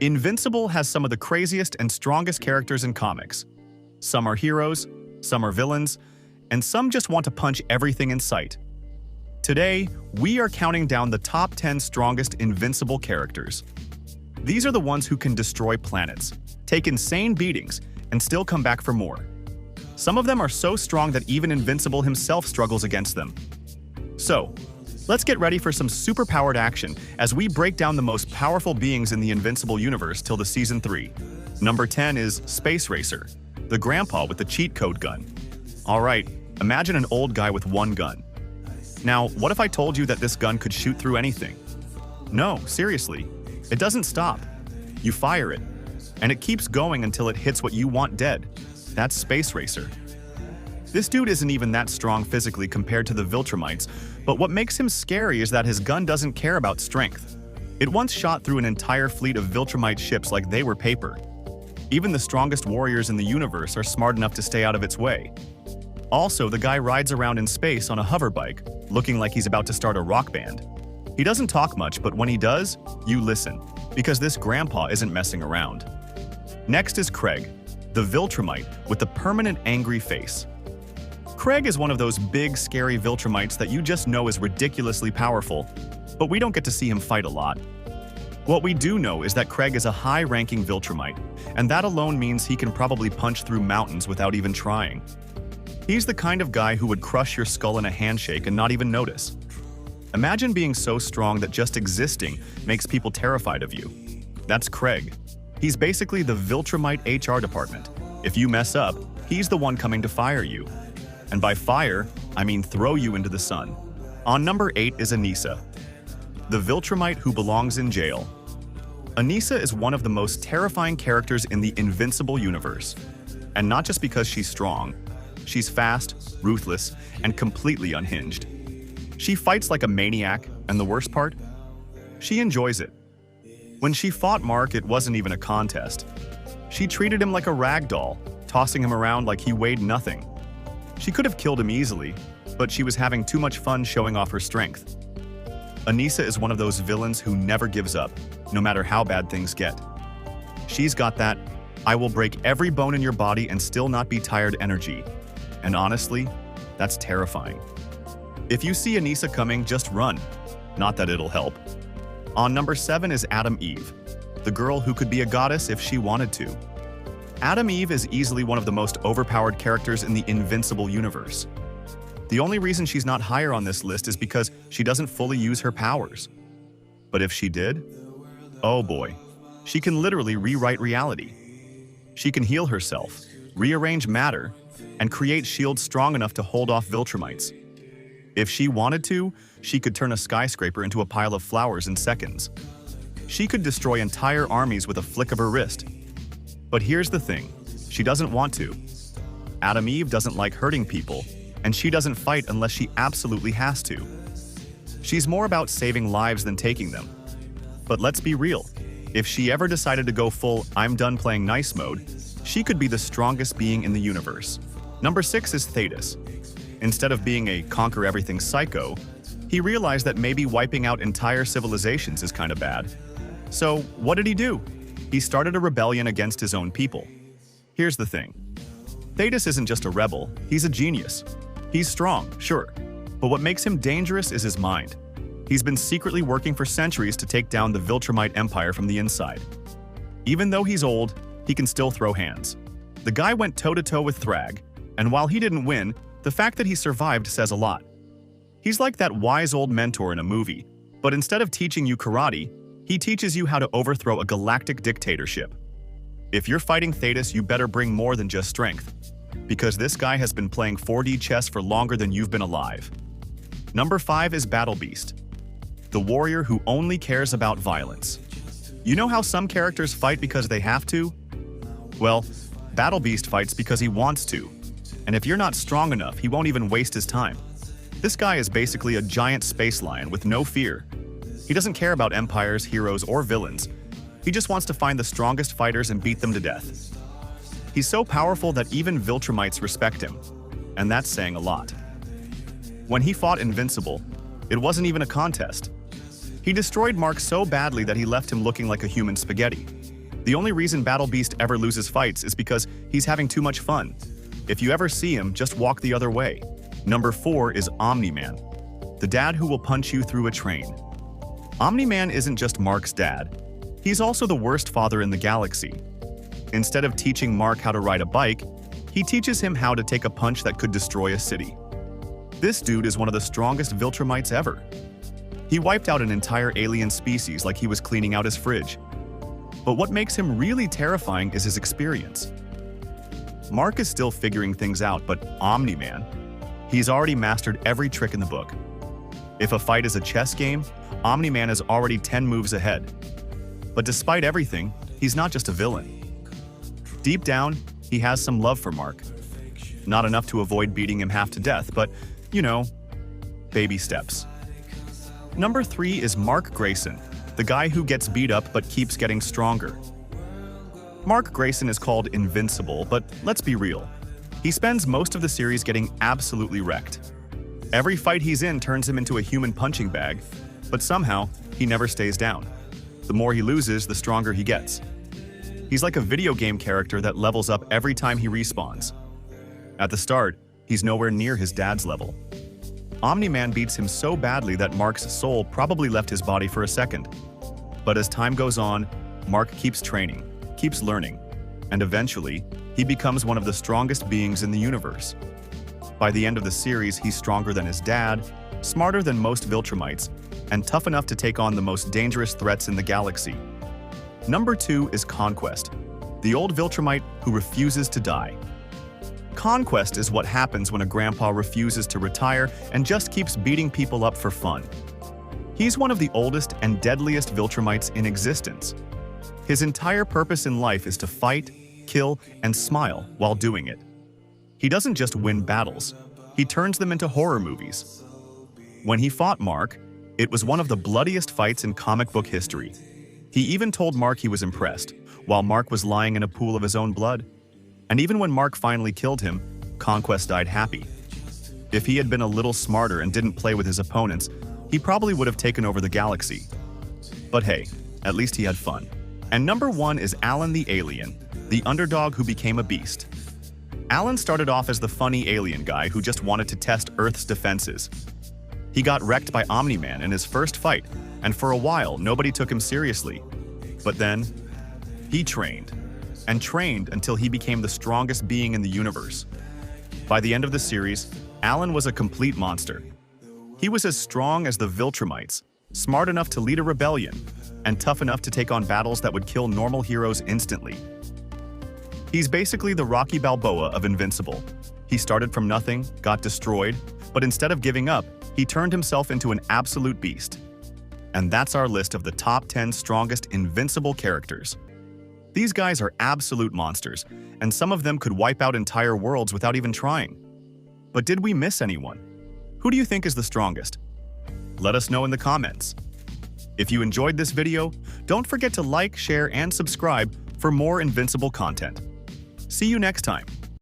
Invincible has some of the craziest and strongest characters in comics. Some are heroes, some are villains, and some just want to punch everything in sight. Today, we are counting down the top 10 strongest Invincible characters. These are the ones who can destroy planets, take insane beatings, and still come back for more. Some of them are so strong that even Invincible himself struggles against them. So, let's get ready for some super-powered action as we break down the most powerful beings in the Invincible universe till the Season 3. Number 10 is Space Racer, the grandpa with the cheat code gun. Alright, imagine an old guy with one gun. Now, what if I told you that this gun could shoot through anything? No, seriously. It doesn't stop. You fire it, and it keeps going until it hits what you want dead. That's Space Racer. This dude isn't even that strong physically compared to the Viltrumites, but what makes him scary is that his gun doesn't care about strength. It once shot through an entire fleet of Viltrumite ships like they were paper. Even the strongest warriors in the universe are smart enough to stay out of its way. Also, the guy rides around in space on a hover bike, looking like he's about to start a rock band. He doesn't talk much, but when he does, you listen, because this grandpa isn't messing around. Next is Craig, the Viltrumite with the permanent angry face. Craig is one of those big, scary Viltrumites that you just know is ridiculously powerful, but we don't get to see him fight a lot. What we do know is that Craig is a high-ranking Viltrumite, and that alone means he can probably punch through mountains without even trying. He's the kind of guy who would crush your skull in a handshake and not even notice. Imagine being so strong that just existing makes people terrified of you. That's Craig. He's basically the Viltrumite HR department. If you mess up, he's the one coming to fire you. And by fire, I mean throw you into the sun. On number 8 is Anissa, the Viltrumite who belongs in jail. Anissa is one of the most terrifying characters in the Invincible universe. And not just because she's strong. She's fast, ruthless, and completely unhinged. She fights like a maniac, and the worst part? She enjoys it. When she fought Mark, it wasn't even a contest. She treated him like a rag doll, tossing him around like he weighed nothing. She could have killed him easily, but she was having too much fun showing off her strength. Anissa is one of those villains who never gives up, no matter how bad things get. She's got that, I will break every bone in your body and still not be tired energy. And honestly, that's terrifying. If you see Anissa coming, just run. Not that it'll help. On number 7 is Adam Eve, the girl who could be a goddess if she wanted to. Adam Eve is easily one of the most overpowered characters in the Invincible universe. The only reason she's not higher on this list is because she doesn't fully use her powers. But if she did, oh boy, she can literally rewrite reality. She can heal herself, rearrange matter, and create shields strong enough to hold off Viltrumites. If she wanted to, she could turn a skyscraper into a pile of flowers in seconds. She could destroy entire armies with a flick of her wrist. But here's the thing, she doesn't want to. Adam Eve doesn't like hurting people, and she doesn't fight unless she absolutely has to. She's more about saving lives than taking them. But let's be real, if she ever decided to go full I'm done playing nice mode, she could be the strongest being in the universe. Number 6 is Thetis. Instead of being a conquer-everything psycho, he realized that maybe wiping out entire civilizations is kind of bad. So, what did he do? He started a rebellion against his own people. Here's the thing. Thetis isn't just a rebel, he's a genius. He's strong, sure, but what makes him dangerous is his mind. He's been secretly working for centuries to take down the Viltrumite Empire from the inside. Even though he's old, he can still throw hands. The guy went toe-to-toe with Thrag, and while he didn't win, the fact that he survived says a lot. He's like that wise old mentor in a movie, but instead of teaching you karate, he teaches you how to overthrow a galactic dictatorship. If you're fighting Thetis, you better bring more than just strength, because this guy has been playing 4D chess for longer than you've been alive. Number 5 is Battle Beast, the warrior who only cares about violence. You know how some characters fight because they have to? Well, Battle Beast fights because he wants to. And if you're not strong enough, he won't even waste his time. This guy is basically a giant space lion with no fear. He doesn't care about empires, heroes, or villains. He just wants to find the strongest fighters and beat them to death. He's so powerful that even Viltrumites respect him, and that's saying a lot. When he fought Invincible, it wasn't even a contest. He destroyed Mark so badly that he left him looking like a human spaghetti. The only reason Battle Beast ever loses fights is because he's having too much fun. If you ever see him, just walk the other way. Number 4 is Omni-Man, the dad who will punch you through a train. Omni-Man isn't just Mark's dad. He's also the worst father in the galaxy. Instead of teaching Mark how to ride a bike, he teaches him how to take a punch that could destroy a city. This dude is one of the strongest Viltrumites ever. He wiped out an entire alien species like he was cleaning out his fridge. But what makes him really terrifying is his experience. Mark is still figuring things out, but Omni-Man, he's already mastered every trick in the book. If a fight is a chess game, Omni-Man is already 10 moves ahead. But despite everything, he's not just a villain. Deep down, he has some love for Mark. Not enough to avoid beating him half to death, but, you know, baby steps. Number 3 is Mark Grayson, the guy who gets beat up but keeps getting stronger. Mark Grayson is called Invincible, but let's be real. He spends most of the series getting absolutely wrecked. Every fight he's in turns him into a human punching bag, but somehow, he never stays down. The more he loses, the stronger he gets. He's like a video game character that levels up every time he respawns. At the start, he's nowhere near his dad's level. Omni-Man beats him so badly that Mark's soul probably left his body for a second. But as time goes on, Mark keeps training, keeps learning, and eventually, he becomes one of the strongest beings in the universe. By the end of the series, he's stronger than his dad, smarter than most Viltrumites, and tough enough to take on the most dangerous threats in the galaxy. Number 2 is Conquest, the old Viltrumite who refuses to die. Conquest is what happens when a grandpa refuses to retire and just keeps beating people up for fun. He's one of the oldest and deadliest Viltrumites in existence. His entire purpose in life is to fight, kill, and smile while doing it. He doesn't just win battles, he turns them into horror movies. When he fought Mark, it was one of the bloodiest fights in comic book history. He even told Mark he was impressed, while Mark was lying in a pool of his own blood. And even when Mark finally killed him, Conquest died happy. If he had been a little smarter and didn't play with his opponents, he probably would have taken over the galaxy. But hey, at least he had fun. And number 1 is Alan the Alien, the underdog who became a beast. Alan started off as the funny alien guy who just wanted to test Earth's defenses. He got wrecked by Omni-Man in his first fight, and for a while nobody took him seriously. But then, he trained, and trained until he became the strongest being in the universe. By the end of the series, Alan was a complete monster. He was as strong as the Viltrumites, smart enough to lead a rebellion, and tough enough to take on battles that would kill normal heroes instantly. He's basically the Rocky Balboa of Invincible. He started from nothing, got destroyed, but instead of giving up, he turned himself into an absolute beast. And that's our list of the top 10 strongest Invincible characters. These guys are absolute monsters, and some of them could wipe out entire worlds without even trying. But did we miss anyone? Who do you think is the strongest? Let us know in the comments. If you enjoyed this video, don't forget to like, share, and subscribe for more Invincible content. See you next time.